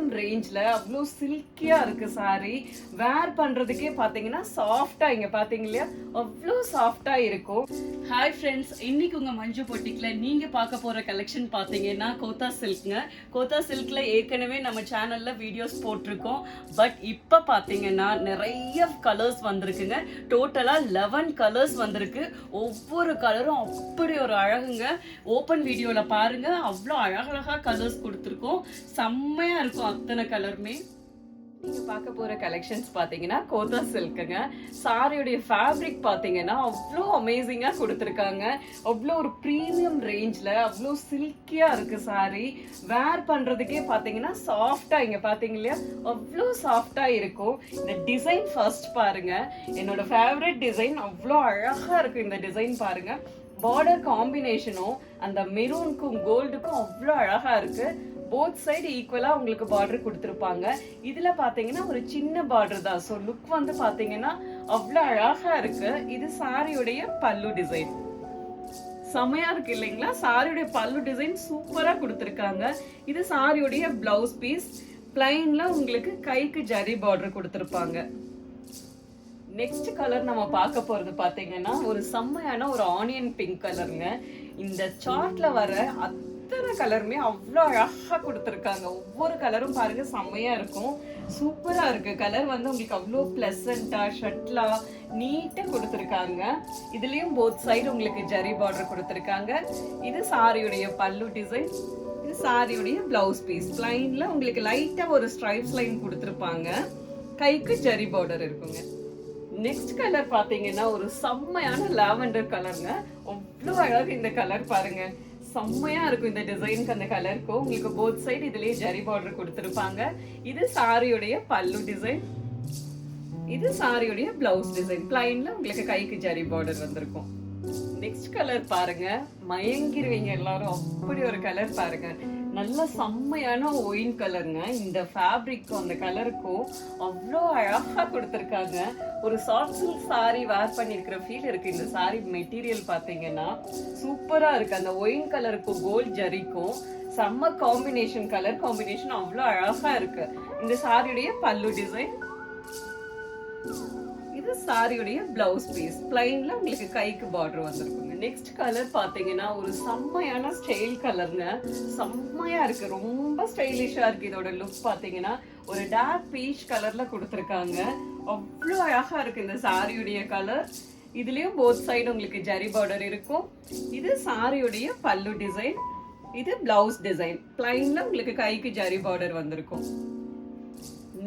Premium ரேஞ்ச்ல அவ்வளோ சில்கியா இருக்கு sorry. வேர் பண்றதுக்கே பாத்தீங்கன்னா சாஃப்டா, இங்க பாத்தீங்க இல்லையா, அவ்வளோ சாஃப்டா இருக்கும். ஹாய் ஃப்ரெண்ட்ஸ், இன்னைக்கு உங்க மஞ்சு பொட்டிக்ல நீங்க பார்க்க போற கலெக்ஷன் பாத்தீங்கன்னா கோத்தா சில்க்ங்க. கோத்தா சில்க்ல ஏற்கனவே நம்ம சேனல்ல வீடியோஸ் போட்டிருக்கோம். பட் இப்ப பாத்தீங்கன்னா நிறைய கலர்ஸ் வந்திருக்குங்க. டோட்டலா 11 கலர்ஸ் வந்திருக்கு. ஒவ்வொரு கலரும் அப்படி ஒரு அழகுங்க. ஓப்பன் வீடியோல பாருங்க, அவ்வளோ அழகழகா கலர்ஸ் கொடுத்துருக்கோம். செம்மையா இருக்கும் அத்தனை கலருமே. நீங்க பார்க்க போற கலெக்ஷன்ஸ் பாத்தீங்கன்னா கோத்தா சில்க்குங்க. சாரியுடைய ஃபேப்ரிக் பாத்தீங்கன்னா அவ்வளோ அமேசிங்கா கொடுத்துருக்காங்க. அவ்வளோ ஒரு ப்ரீமியம் ரேஞ்ச்ல அவ்வளோ சில்கியா இருக்கு சாரி. வேர் பண்றதுக்கே பாத்தீங்கன்னா சாஃப்டா, இங்க பாத்தீங்க இல்லையா, அவ்வளோ சாஃப்டா இருக்கும். இந்த டிசைன் ஃபர்ஸ்ட் பாருங்க, என்னோட ஃபேவரட் டிசைன். அவ்வளோ அழகா இருக்கு இந்த டிசைன் பாருங்க. பார்டர் காம்பினேஷனும் அந்த மெரூனுக்கும் கோல்டுக்கும் அவ்வளோ அழகா இருக்கு. போத் சைடு ஈக்குவலா உங்களுக்கு பார்டர் கொடுத்துருப்பாங்க. இதுல பாத்தீங்கன்னா ஒரு சின்ன பார்டர் தான். ஸோ லுக் வந்து பாத்தீங்கன்னா அவ்வளோ அழகா இருக்கு. இது சாரியுடைய பல்லு டிசைன். செமையா இருக்கு இல்லைங்களா? சாரியுடைய பல்லு டிசைன் சூப்பரா கொடுத்துருக்காங்க. இது சாரியுடைய பிளவுஸ் பீஸ். பிளைன்ல உங்களுக்கு கைக்கு ஜரி பார்டர் கொடுத்துருப்பாங்க. நெக்ஸ்ட் கலர் நம்ம பார்க்க போறது பாத்தீங்கன்னா ஒரு செம்மையான ஒரு ஆனியன் பிங்க் கலருங்க. இந்த சார்ட்ல வர அத்தனை கலருமே அவ்வளோ அழகா கொடுத்துருக்காங்க. ஒவ்வொரு கலரும் பாருங்க செம்மையா இருக்கும். சூப்பரா இருக்கு. கலர் வந்து உங்களுக்கு அவ்வளோ பிளசண்டா ஷட்லா நீட்டா கொடுத்துருக்காங்க. இதுலயும் போத் சைடு உங்களுக்கு ஜரி பார்டர் கொடுத்துருக்காங்க. இது சாரியுடைய பல்லு டிசைன். இது சாரியுடைய பிளவுஸ் பீஸ். பிளைன்ல உங்களுக்கு லைட்டா ஒரு ஸ்ட்ரைப்ஸ் லைன் கொடுத்துருப்பாங்க. கைக்கு ஜரி பார்டர் இருக்குங்க. நெக்ஸ்ட் கலர் பாத்தீங்கன்னா ஒரு செம்மையான லாவெண்டர் கலருங்க. அவ்வளோ அழகு இந்த கலர் பாருங்க. செம்மையா இருக்கும் இந்த டிசைனுக்கு, அந்த கலருக்கும். உங்களுக்கு போத் சைடு இதுலயே ஜரி பார்டர் கொடுத்துருப்பாங்க. இது சாரியுடைய பல்லு டிசைன். இது சாரியுடைய பிளவுஸ் டிசைன். பிளைன்ல உங்களுக்கு கைக்கு ஜரி பார்டர் வந்திருக்கும். நெக்ஸ்ட் கலர் பாருங்க, மயங்கிருவீங்க எல்லாரும். அப்படி ஒரு கலர் பாருங்க. நல்ல செம்மையான ஒயின் கலருங்க. இந்த ஃபேப்ரிக்கும் அந்த கலருக்கும் அவ்வளோ அழகா கொடுத்துருக்காங்க. ஒரு சாஃப்ட் சில்க் சாரி வேர் பண்ணிருக்கிற ஃபீல் இருக்கு. இந்த சாரி மெட்டீரியல் பாத்தீங்கன்னா சூப்பரா இருக்கு. அந்த ஒயின் கலருக்கும் கோல்ட் ஜரிக்கும் செம்ம காம்பினேஷன். கலர் காம்பினேஷன் அவ்வளோ அழகா இருக்கு. இந்த சாரியுடைய பல்லு டிசைன். இது சாரியுடைய பிளவுஸ் பீஸ். பிளைன்ல உங்களுக்கு கைக்கு பார்டர் வந்திருக்குங்க. நெக்ஸ்ட் கலர் பாத்தீங்கன்னா ஒரு செம்மையான ஸ்டைல் கலருங்க. செம்மையா இருக்கு, ரொம்ப ஸ்டைலிஷா இருக்கு. இதோட லுக் பாத்தீங்கன்னா ஒரு டார்க் பீச் கலர்ல கொடுத்துருக்காங்க. அவ்வளோ அழகா இருக்கு இந்த சாரியுடைய கலர். இதுலயும் போத் சைடு உங்களுக்கு ஜரி பார்டர் இருக்கும். இது சாரியுடைய பல்லு டிசைன். இது பிளவுஸ் டிசைன். பிளைன்ல உங்களுக்கு கைக்கு ஜரி பார்டர் வந்திருக்கும்.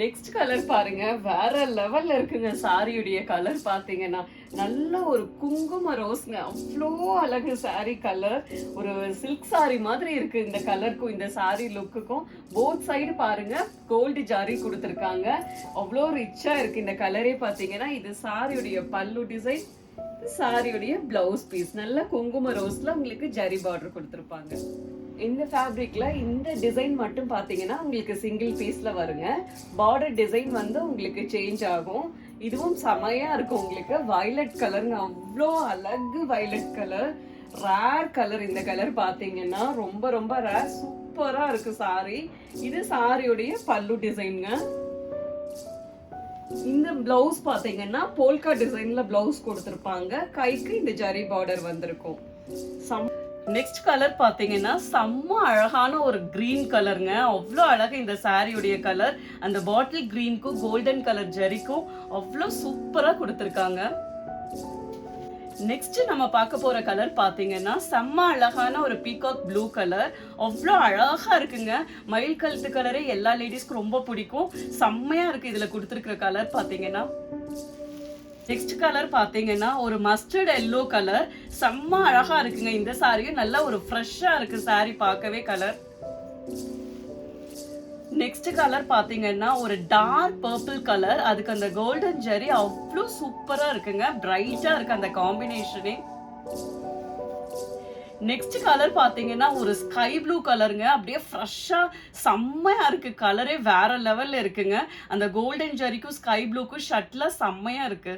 நெக்ஸ்ட் கலர் பாருங்க, வேற லெவல்ல இருக்குங்க. சாரியுடைய கலர் பாத்தீங்கன்னா நல்ல ஒரு குங்கும ரோஸ்ங்க. அவ்வளோ அழகு சாரி கலர். ஒரு சில்க் சாரி மாதிரி இருக்கு இந்த கலருக்கும் இந்த சாரி லுக்குக்கும். போத் சைடு பாருங்க கோல்டு ஜாரி கொடுத்துருக்காங்க. அவ்வளோ ரிச்சா இருக்கு இந்த கலரே பாத்தீங்கன்னா. இது சாரியுடைய பல்லு டிசைன். சாரியுடைய பிளவுஸ் பீஸ். நல்ல குங்கும ரோஸ்ல உங்களுக்கு ஜரி பார்டர் கொடுத்துருப்பாங்க. இந்த ஃபேப்ரிக்ல இந்த டிசைன் மட்டும் பாத்தீங்கன்னா உங்களுக்கு சிங்கிள் பீஸ்ல வருங்க. பார்டர் டிசைன் வந்து உங்களுக்கு சேஞ்ச் ஆகும். இதுவும் செமையா இருக்கும் உங்களுக்கு. வயலட் கலருங்க. அவ்வளோ அழகு வயலட் கலர். Rare colour. இந்த கலர் பாத்தீங்கன்னா ரொம்ப ரொம்ப ரேர். சூப்பரா இருக்கு சாரி. இது சாரியுடைய பல்லு டிசைனுங்க. இந்த பிளவுஸ் பாத்தீங்கன்னா போல்கா டிசைன்ல பிளவுஸ் கொடுத்திருப்பாங்க. கைக்கு இந்த ஜரி பார்டர் வந்திருக்கும். நெக்ஸ்ட் கலர் பாத்தீங்கன்னா செம்ம அழகான ஒரு கிரீன் கலருங்க. அவ்வளோ அழகு இந்த சாரியுடைய கலர். அந்த பாட்டில் கிரீனுக்கும் கோல்டன் கலர் ஜரிக்கும் அவ்வளோ சூப்பரா கொடுத்துருக்காங்க. நெக்ஸ்ட் நம்ம பார்க்க போற கலர் பாத்தீங்கன்னா செம்ம அழகான ஒரு பீகாக் ப்ளூ கலர். அவ்வளோ அழகா இருக்குங்க. மயில் கழுத்து கலரே எல்லா லேடிஸ்க்கும் ரொம்ப பிடிக்கும். செம்மையா இருக்கு இதுல கொடுத்துருக்கிற கலர் பாத்தீங்கன்னா. நெக்ஸ்ட் கலர் பாத்தீங்கன்னா ஒரு மஸ்டர்ட் எல்லோ கலர். செம்ம அழகா இருக்குங்க. இந்த சாரியும் நல்ல ஒரு ஃப்ரெஷ்ஷா இருக்கு சாரி பார்க்கவே கலர். நெக்ஸ்ட் கலர் பாத்தீங்கன்னா ஒரு டார்க் பர்பிள் கலர். அதுக்கு அந்த கோல்டன் ஜெரி அவ்வளோ சூப்பரா இருக்குங்க. பிரைட்டா இருக்கு அந்த காம்பினேஷனே. நெக்ஸ்ட் கலர் பாத்தீங்கன்னா ஒரு ஸ்கை ப்ளூ கலருங்க. அப்படியே ஃப்ரெஷ்ஷா செம்மையா இருக்கு. கலரே வேற லெவல்ல இருக்குங்க. அந்த கோல்டன் ஜெரிக்கும் ஸ்கை ப்ளூக்கும் ஷர்ட்ல செம்மையா இருக்கு.